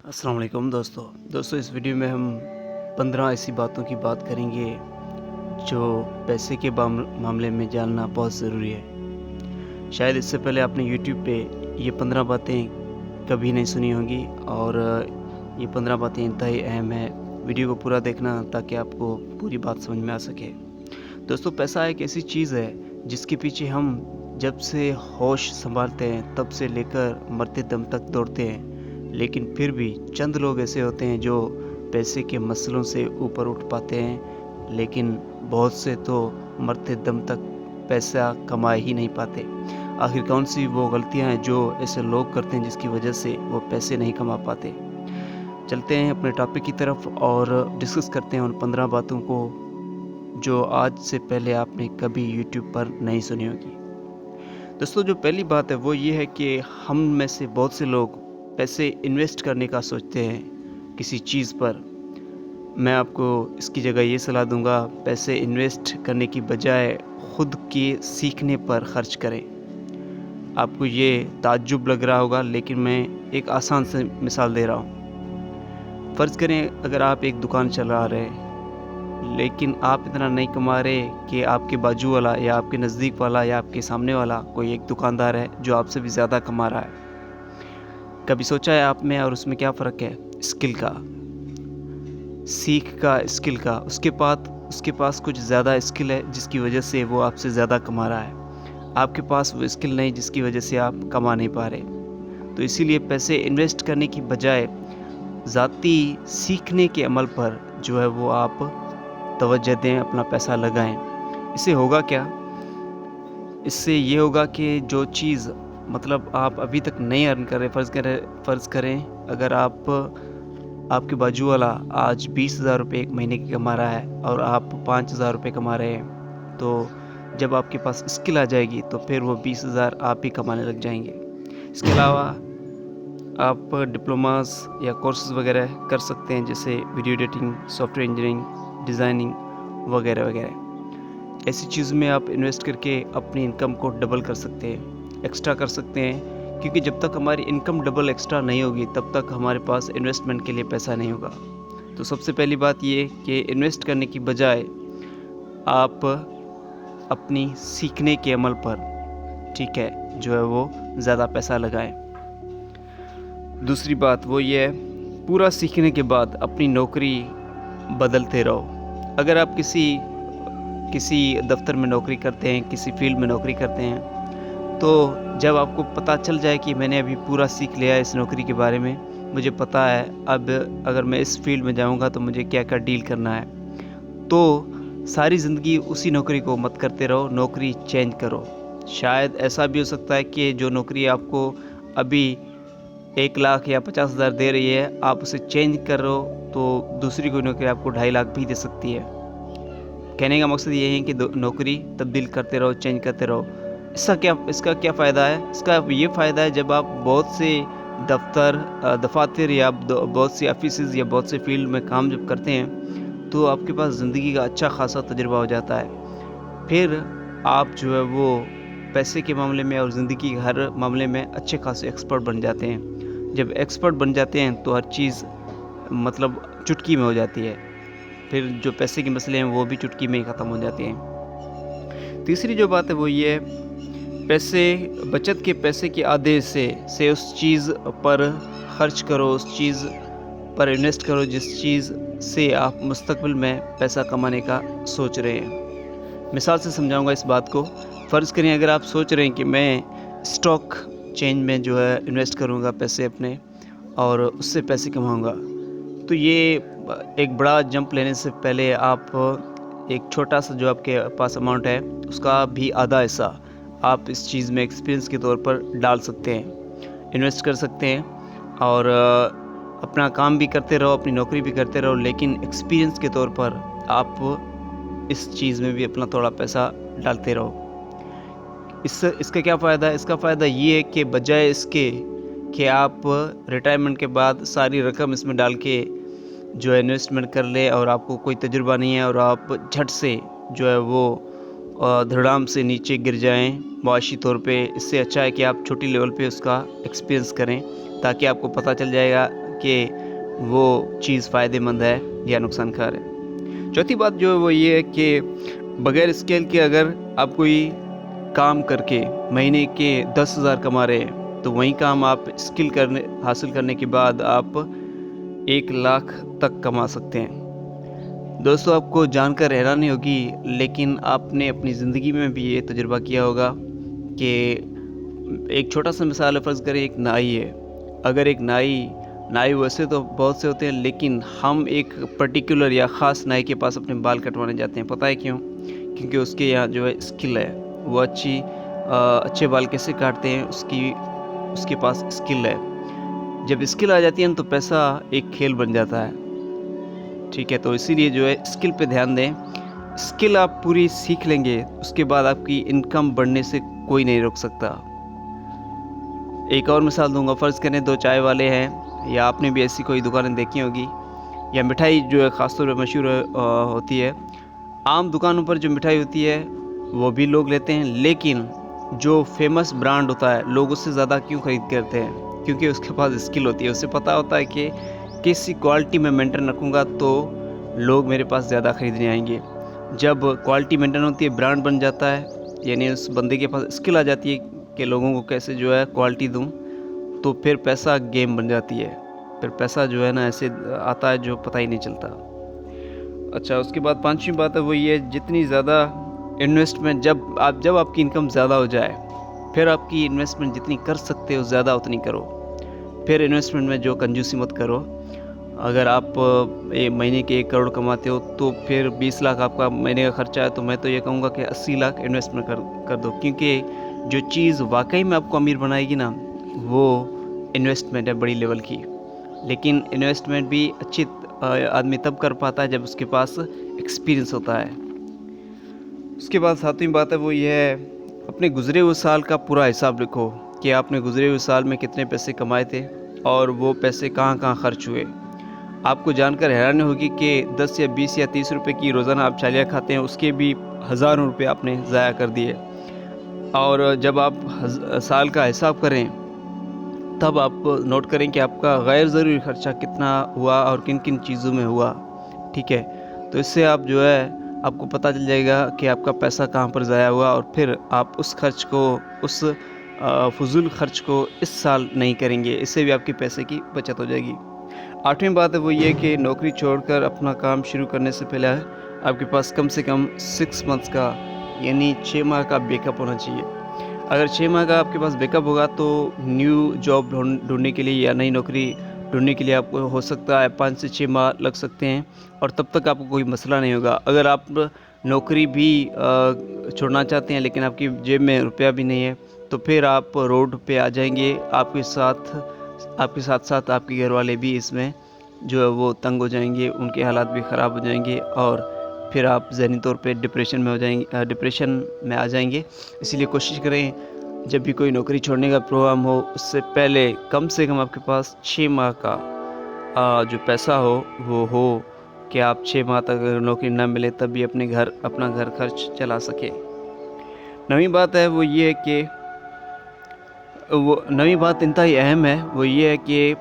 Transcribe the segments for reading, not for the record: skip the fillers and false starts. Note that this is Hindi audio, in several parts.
अस्सलाम वालेकुम दोस्तों इस वीडियो में हम 15 ऐसी बातों की बात करेंगे जो पैसे के मामले में जानना बहुत ज़रूरी है। शायद इससे पहले आपने यूट्यूब पे ये 15 बातें कभी नहीं सुनी होंगी और ये 15 बातें इंतहाई अहम है। वीडियो को पूरा देखना ताकि आपको पूरी बात समझ में आ सके। दोस्तों, पैसा एक ऐसी चीज़ है जिसके पीछे हम जब से होश संभालते हैं तब से लेकर मरते दम तक दौड़ते हैं, लेकिन फिर भी चंद लोग ऐसे होते हैं जो पैसे के मसलों से ऊपर उठ पाते हैं, लेकिन बहुत से तो मरते दम तक पैसा कमा ही नहीं पाते। आखिर कौन सी वो गलतियां हैं जो ऐसे लोग करते हैं जिसकी वजह से वो पैसे नहीं कमा पाते। चलते हैं अपने टॉपिक की तरफ और डिस्कस करते हैं उन 15 बातों को जो आज से पहले आपने कभी यूट्यूब पर नहीं सुनी होगी। दोस्तों, जो पहली बात है वो ये है कि हम में से बहुत से लोग पैसे इन्वेस्ट करने का सोचते हैं किसी चीज़ पर। मैं आपको इसकी जगह ये सलाह दूंगा, पैसे इन्वेस्ट करने की बजाय खुद के सीखने पर खर्च करें। आपको ये ताज्जुब लग रहा होगा, लेकिन मैं एक आसान से मिसाल दे रहा हूँ। फ़र्ज़ करें अगर आप एक दुकान चला रहे हैं, लेकिन आप इतना नहीं कमा रहे कि आपके बाजू वाला या आपके नज़दीक वाला या आपके सामने वाला कोई एक दुकानदार है जो आपसे भी ज़्यादा कमा रहा है। कभी सोचा है आप में और उसमें क्या फ़र्क है? स्किल का, सीख का, स्किल का। उसके पास कुछ ज़्यादा स्किल है जिसकी वजह से वो आपसे ज़्यादा कमा रहा है। आपके पास वो स्किल नहीं जिसकी वजह से आप कमा नहीं पा रहे। तो इसीलिए पैसे इन्वेस्ट करने की बजाय ज़ाती सीखने के अमल पर जो है वो आप तवज्जो दें, अपना पैसा लगाएं। इससे होगा क्या? इससे ये होगा कि जो चीज़ मतलब आप अभी तक नहीं अर्न कर रहे, फ़र्ज़ करें अगर आपके बाजू वाला आज 20,000 रुपये एक महीने की कमा रहा है और आप 5,000 रुपये कमा रहे हैं, तो जब आपके पास स्किल आ जाएगी तो फिर वो 20,000 आप ही कमाने लग जाएंगे। इसके अलावा आप डिप्लोमास या कोर्सेज़ वगैरह कर सकते हैं, जैसे video editing, software engineering, designing वगैरह वगैरह। ऐसी चीज़ में आप इन्वेस्ट करके अपनी इनकम को डबल कर सकते हैं, एक्स्ट्रा कर सकते हैं, क्योंकि जब तक हमारी इनकम डबल एक्स्ट्रा नहीं होगी तब तक हमारे पास इन्वेस्टमेंट के लिए पैसा नहीं होगा। तो सबसे पहली बात ये कि इन्वेस्ट करने की बजाय आप अपनी सीखने के अमल पर, ठीक है, जो है वो ज़्यादा पैसा लगाएं। दूसरी बात वो ये है, पूरा सीखने के बाद अपनी नौकरी बदलते रहो। अगर आप किसी दफ्तर में नौकरी करते हैं, किसी फील्ड में नौकरी करते हैं, तो जब आपको पता चल जाए कि मैंने अभी पूरा सीख लिया है इस नौकरी के बारे में, मुझे पता है अब अगर मैं इस फील्ड में जाऊंगा तो मुझे क्या क्या डील करना है, तो सारी ज़िंदगी उसी नौकरी को मत करते रहो, नौकरी चेंज करो। शायद ऐसा भी हो सकता है कि जो नौकरी आपको अभी 1 लाख या 50,000 दे रही है, आप उसे चेंज करो तो दूसरी कोई नौकरी आपको 2.5 लाख भी दे सकती है। कहने का मकसद ये है कि नौकरी तब्दील करते रहो, चेंज करते रहो। इसका क्या फ़ायदा है? इसका ये फ़ायदा है, जब आप बहुत से दफ़ातर या बहुत सी ऑफिसेज़ या बहुत से फील्ड में काम जब करते हैं, तो आपके पास ज़िंदगी का अच्छा खासा तजुर्बा हो जाता है। फिर आप जो है वो पैसे के मामले में और ज़िंदगी के हर मामले में अच्छे खासे एक्सपर्ट बन जाते हैं। जब एक्सपर्ट बन जाते हैं तो हर चीज़ मतलब चुटकी में हो जाती है। फिर जो पैसे के मसले हैं वो भी चुटकी में ही ख़त्म हो जाते हैं। तीसरी जो बात है वो ये है, बचत के पैसे के आधे से उस चीज़ पर खर्च करो, उस चीज़ पर इन्वेस्ट करो जिस चीज़ से आप मुस्तकबिल में पैसा कमाने का सोच रहे हैं। मिसाल से समझाऊंगा इस बात को। फ़र्ज़ करें अगर आप सोच रहे हैं कि मैं स्टॉक चेंज में जो है इन्वेस्ट करूंगा पैसे अपने और उससे पैसे कमाऊंगा, तो ये एक बड़ा जंप लेने से पहले आप एक छोटा सा जो आपके पास अमाउंट है उसका भी आधा हिस्सा आप इस चीज़ में एक्सपीरियंस के तौर पर डाल सकते हैं, इन्वेस्ट कर सकते हैं और अपना काम भी करते रहो, अपनी नौकरी भी करते रहो, लेकिन एक्सपीरियंस के तौर पर आप इस चीज़ में भी अपना थोड़ा पैसा डालते रहो। इसका क्या फ़ायदा है? इसका फ़ायदा ये है कि बजाय इसके कि आप रिटायरमेंट के बाद सारी रकम इसमें डाल के जो है इन्वेस्टमेंट कर ले और आपको कोई तजुर्बा नहीं है और आप झट से जो है वो धड़ाम से नीचे गिर जाएं मुआशी तौर पे, इससे अच्छा है कि आप छोटी लेवल पे उसका एक्सपीरियंस करें, ताकि आपको पता चल जाएगा कि वो चीज़ फ़ायदेमंद है या नुकसानकार है। चौथी बात जो है वो ये है कि बगैर स्किल के अगर आप कोई काम करके महीने के 10,000 कमा रहे हैं, तो वही काम आप स्किल हासिल करने के बाद आप 1 लाख तक कमा सकते हैं। दोस्तों, आपको जानकर हैरानी होगी, लेकिन आपने अपनी ज़िंदगी में भी ये तजुर्बा किया होगा कि एक छोटा-सा मिसाल है, फ़र्ज़ करें एक नाई है। अगर एक नाई वैसे तो बहुत से होते हैं, लेकिन हम एक पर्टिकुलर या ख़ास नाई के पास अपने बाल कटवाने जाते हैं। पता है क्यों? क्योंकि उसके यहाँ जो है स्किल है, वो अच्छे बाल कैसे काटते हैं उसके पास स्किल है। जब स्किल आ जाती है ना, तो पैसा एक खेल बन जाता है। ठीक है, तो इसीलिए जो है स्किल पे ध्यान दें। स्किल आप पूरी सीख लेंगे, उसके बाद आपकी इनकम बढ़ने से कोई नहीं रोक सकता। एक और मिसाल दूँगा, फ़र्ज़ करें 2 चाय वाले हैं, या आपने भी ऐसी कोई दुकानें देखी होगी, या मिठाई जो है ख़ास तौर पे मशहूर होती है। आम दुकानों पर जो मिठाई होती है वो भी लोग लेते हैं, लेकिन जो फ़ेमस ब्रांड होता है, लोग उससे ज़्यादा क्यों खरीद करते हैं? क्योंकि उसके पास स्किल होती है। उसे पता होता है कि किस क्वालिटी में मेंटेन रखूँगा तो लोग मेरे पास ज़्यादा खरीदने आएँगे। जब क्वालिटी मेंटेन होती है, ब्रांड बन जाता है, यानी उस बंदे के पास स्किल आ जाती है कि लोगों को कैसे जो है क्वालिटी दूँ, तो फिर पैसा गेम बन जाती है। फिर पैसा जो है ना ऐसे आता है जो पता ही नहीं चलता। अच्छा, उसके बाद 5वीं बात है वो ये, जितनी ज़्यादा इन्वेस्टमेंट जब आपकी इनकम ज़्यादा हो जाए, फिर आपकी इन्वेस्टमेंट जितनी कर सकते हो ज़्यादा उतनी करो। फिर इन्वेस्टमेंट में जो कंजूसी मत करो। अगर आप महीने के 1 करोड़ कमाते हो, तो फिर 20 लाख आपका महीने का खर्चा है, तो मैं तो ये कहूँगा कि 80 लाख इन्वेस्टमेंट कर दो। क्योंकि जो चीज़ वाक़ई में आपको अमीर बनाएगी ना, वो इन्वेस्टमेंट है बड़ी लेवल की। लेकिन इन्वेस्टमेंट भी आदमी तब कर पाता है जब उसके पास एक्सपीरियंस होता है। उसके बाद 7वीं बात है वो ये है, अपने गुज़रे हुए साल का पूरा हिसाब लिखो कि आपने गुज़रे हुए साल में कितने पैसे कमाए थे और वो पैसे कहाँ-कहाँ खर्च हुए। आपको जानकर हैरानी होगी कि 10 या 20 या 30 रुपए की रोज़ाना आप चालियाँ खाते हैं, उसके भी हज़ारों रुपए आपने ज़ाया कर दिए। और जब आप साल का हिसाब करें, तब आप नोट करें कि आपका गैर ज़रूरी खर्चा कितना हुआ और किन-किन चीज़ों में हुआ। ठीक है? तो इससे आप जो है आपको पता चल जाएगा कि आपका पैसा कहाँ पर ज़ाया हुआ, और फिर आप उस फ़ुज़ूल खर्च को इस साल नहीं करेंगे। इससे भी आपके पैसे की बचत हो जाएगी। 8वीं बात है वो ये कि नौकरी छोड़कर अपना काम शुरू करने से पहले आपके पास कम से कम 6 मंथ्स का, यानी 6 माह का बैकअप होना चाहिए। अगर 6 माह का आपके पास बैकअप होगा, तो न्यू जॉब ढूँढने के लिए या नई नौकरी ढूँढने के लिए आपको हो सकता है 5 से 6 माह लग सकते हैं, और तब तक आपको कोई मसला नहीं होगा। अगर आप नौकरी भी छोड़ना चाहते हैं, लेकिन आपकी जेब में रुपया भी नहीं है, तो फिर आप रोड पे आ जाएँगे। आपके साथ-साथ आपके घरवाले भी इसमें जो है वो तंग हो जाएँगे, उनके हालात भी ख़राब हो जाएँगे, और फिर आप ज़हनी तौर पे डिप्रेशन में आ जाएँगे। इसीलिए कोशिश करें, जब भी कोई नौकरी छोड़ने का प्रोग्राम हो, उससे पहले कम से कम आपके पास 6 माह का जो पैसा वो हो कि आप 6 माह तक अगर नौकरी ना मिले तब भी अपना घर खर्च चला सकें। 9वीं बात है वो ये है कि 9वीं बात इंतहाई अहम है, वो ये है कि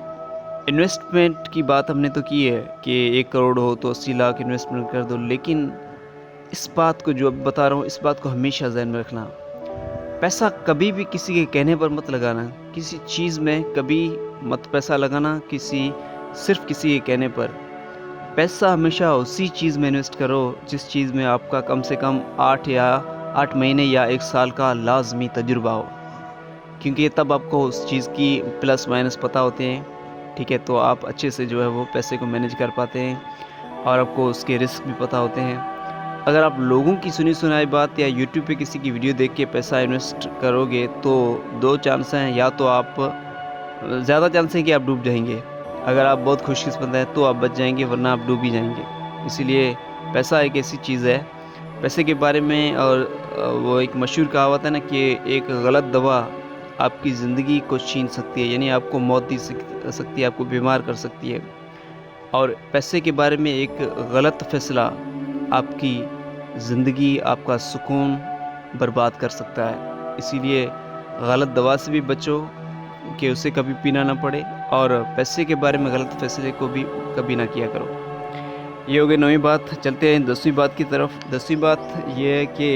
इन्वेस्टमेंट की बात हमने तो की है कि 1 करोड़ हो तो 80 लाख इन्वेस्टमेंट कर दो, लेकिन इस बात को जो अब बता रहा हूँ, इस बात को हमेशा ज़हन में रखना। पैसा कभी भी किसी के कहने पर मत लगाना, किसी चीज़ में कभी मत पैसा लगाना, सिर्फ़ किसी के कहने पर। पैसा हमेशा उसी चीज़ में इन्वेस्ट करो जिस चीज़ में आपका कम से कम 8 महीने या 1 साल का लाज़मी तजुर्बा हो, क्योंकि तब आपको उस चीज़ की प्लस माइनस पता होते हैं। ठीक है? तो आप अच्छे से जो है वो पैसे को मैनेज कर पाते हैं, और आपको उसके रिस्क भी पता होते हैं। अगर आप लोगों की सुनी-सुनाई बात या यूट्यूब पे किसी की वीडियो देख के पैसा इन्वेस्ट करोगे, तो 2 चांस हैं, या तो ज़्यादा चांस है कि आप डूब जाएँगे। अगर आप बहुत खुशकिस्मत हैं तो आप बच जाएँगे, वरना आप डूब ही जाएँगे। इसीलिए पैसा एक ऐसी चीज़ है, पैसे के बारे में, और वो एक मशहूर कहावत है ना कि एक गलत दवा आपकी ज़िंदगी को छीन सकती है, यानी आपको मौत दे सकती है, आपको बीमार कर सकती है। और पैसे के बारे में एक गलत फ़ैसला आपकी ज़िंदगी, आपका सुकून बर्बाद कर सकता है। इसीलिए गलत दवा से भी बचो कि उसे कभी पीना ना पड़े, और पैसे के बारे में गलत फैसले को भी कभी ना किया करो। ये हो गई 9वीं बात। चलते हैं 10वीं बात की तरफ। 10वीं बात ये है कि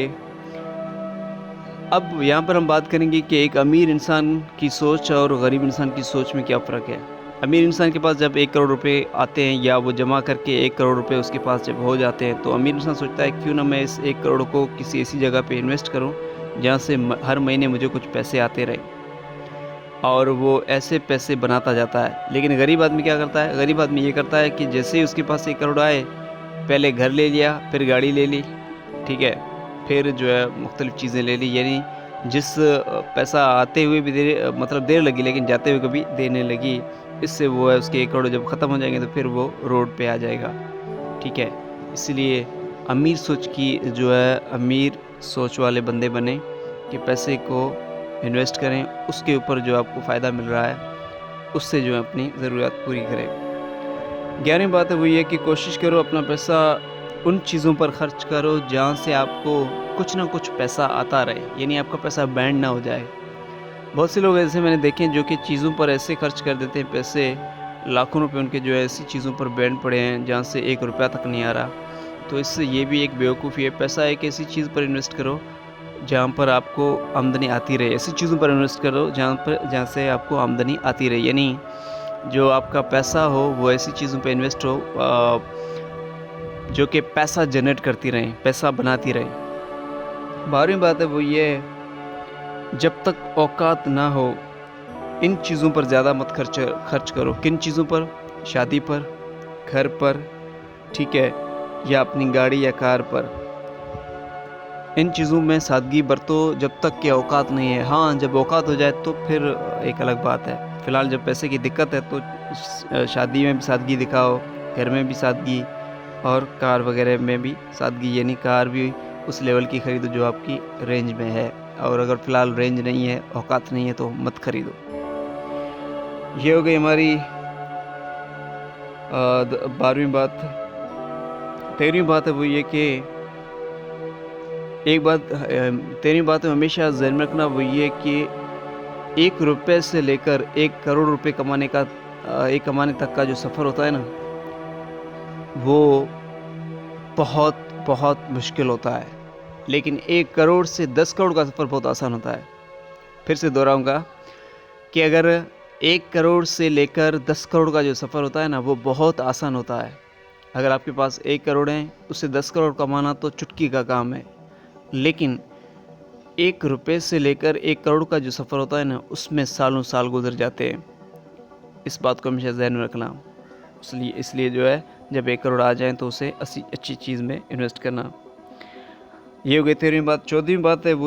अब यहाँ पर हम बात करेंगे कि एक अमीर इंसान की सोच और गरीब इंसान की सोच में क्या फ़र्क है। अमीर इंसान के पास जब 1 करोड़ रुपए आते हैं या वो जमा करके 1 करोड़ रुपए उसके पास जब हो जाते हैं, तो अमीर इंसान सोचता है क्यों ना मैं इस 1 करोड़ को किसी ऐसी जगह पे इन्वेस्ट करूँ जहाँ से हर महीने मुझे कुछ पैसे आते रहें, और वो ऐसे पैसे बनाता जाता है। लेकिन गरीब आदमी क्या करता है? गरीब आदमी ये करता है कि जैसे ही उसके पास 1 करोड़ आए, पहले घर ले लिया, फिर गाड़ी ले ली, ठीक है? फिर जो है मुख्तलिफ़ चीज़ें ले ली, यानी जिस पैसा आते हुए भी मतलब देर लगी, लेकिन जाते हुए कभी देर नहीं लगी। इससे वो है उसके 1 करोड़ जब ख़त्म हो जाएँगे तो फिर वो रोड पे आ जाएगा, ठीक है? इसलिए अमीर सोच की जो है, अमीर सोच वाले बंदे बनें कि पैसे को इन्वेस्ट करें, उसके ऊपर जो आपको फ़ायदा मिल रहा है, उससे जो है अपनी ज़रूरियात पूरी करें। 11वीं बात है वो ये कि कोशिश करो अपना पैसा उन चीज़ों पर खर्च करो जहाँ से आपको कुछ ना कुछ पैसा आता रहे, यानी आपका पैसा बैंड ना हो जाए। बहुत से लोग ऐसे मैंने देखे हैं जो कि चीज़ों पर ऐसे खर्च कर देते हैं पैसे, लाखों रुपए उनके जो है ऐसी चीज़ों पर बैंड पड़े हैं जहाँ से 1 रुपया तक नहीं आ रहा। तो इससे ये भी एक बेवकूफ़ी है। पैसा एक ऐसी चीज़ पर इन्वेस्ट करो जहाँ पर आपको आमदनी आती रहे। ऐसी चीज़ों पर इन्वेस्ट करो जहाँ से आपको आमदनी आती रहे, यानी जो आपका पैसा हो वो ऐसी चीज़ों पे इन्वेस्ट हो जो कि पैसा जनरेट करती रहें, पैसा बनाती रहें। 12वीं बात है वो ये है, जब तक औकात ना हो इन चीज़ों पर ज़्यादा मत खर्च करो। किन चीज़ों पर? शादी पर, घर पर, ठीक है, या अपनी गाड़ी या कार पर। इन चीज़ों में सादगी बरतो जब तक कि औकात नहीं है। हाँ, जब औकात हो जाए तो फिर एक अलग बात है। फ़िलहाल जब पैसे की दिक्कत है तो शादी में भी सादगी दिखाओ, घर में भी सादगी, और कार वगैरह में भी सादगी, यानी कार भी उस लेवल की खरीदो जो आपकी रेंज में है, और अगर फ़िलहाल रेंज नहीं है, औकात नहीं है तो मत खरीदो। ये हो गई हमारी 12वीं बात। 13वीं बात है वो ये कि एक बात 13वीं बात में हमेशा ज़हन में रखना वो ये कि 1 रुपए से लेकर 1 करोड़ रुपए कमाने तक का जो सफ़र होता है ना, वो बहुत बहुत मुश्किल होता है। लेकिन 1 करोड़ से 10 करोड़ का सफ़र बहुत आसान होता है। फिर से दोहराऊँगा कि अगर 1 करोड़ से लेकर 10 करोड़ का जो सफ़र होता है ना, वो बहुत आसान होता है। अगर आपके पास 1 करोड़ है, उससे 10 करोड़ कमाना तो चुटकी का काम है। लेकिन 1 रुपए से लेकर 1 करोड़ का जो सफ़र होता है ना, उसमें सालों साल गुजर जाते हैं। इस बात को हमेशा ज़हन में रखना। इसलिए जो है, जब 1 करोड़ आ जाएँ तो उसे अच्छी चीज़ में इन्वेस्ट करना। ये हो गई 13वीं बात। 14वीं बात है वो